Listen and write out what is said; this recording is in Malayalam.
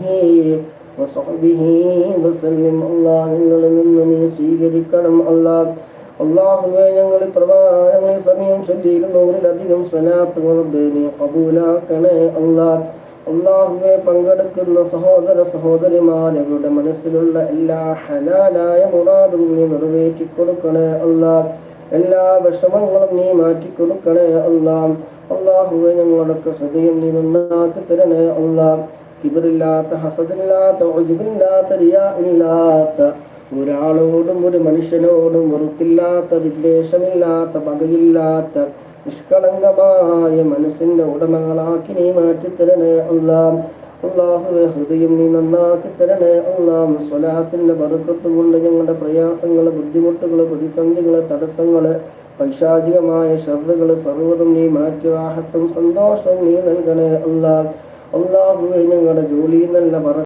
വസഹ്ബിഹി വസല്ലം. അല്ലാഹുവിൽ നിന്ന് നീ സ്വീകരിക്കണം അല്ലാഹ്. അല്ലാഹുവേ, ഞങ്ങൾ സമയം ചൊല്ലിയിരുന്നവരിലധികം സ്വലാത്തുകൾ നീ കബൂലാക്കണേ അല്ലാഹ്. അല്ലാഹുവേ, പങ്കെടുക്കുന്ന സഹോദര സഹോദരിമാരുടെ മനസ്സിലുള്ള എല്ലാ ഹലാലായ മുറാദും നീ നിറവേറ്റി കൊടുക്കണേ അല്ലാഹ്. എല്ലാ വിഷമങ്ങളും നീ മാറ്റിക്കൊടുക്കണേ അല്ലാഹ്. അല്ലാഹുവേ, ഞങ്ങളുടെ ഹൃദയം നീ നന്നാക്കി തരണേ അല്ലാഹ്. കിബറില്ലാത്ത, ഹസദില്ലാത്ത, ഉജ്ബില്ലാത്ത, റിയാ ഇല്ലാത്ത, ഒരാളോടും ഒരു മനുഷ്യനോടും വെറുപ്പില്ലാത്ത, വിദ്വേഷമില്ലാത്ത, പകയില്ലാത്ത, നിഷ്കളങ്കമായ മനസ്സിന്റെ ഉടമകളാക്കി നീ മാറ്റിത്തരണേ അല്ലാഹ്. അല്ലാഹുവേ, ഹൃദയം നീ നന്നാക്കി തരണേ അല്ലാഹ്. സ്വലാത്തിന്റെ ബർക്കത്ത് കൊണ്ട് ഞങ്ങളുടെ പ്രയാസങ്ങൾ, ബുദ്ധിമുട്ടുകൾ, പ്രതിസന്ധികൾ, തടസ്സങ്ങൾ, പൈശാചികമായ ശർറുകൾ സർവ്വതും നീ മാറ്റി റാഹത്തും സന്തോഷവും നീ നൽകണേ അല്ലാഹ്. അല്ലാഹുവേ, ഞങ്ങളുടെ ജോലി നല്ല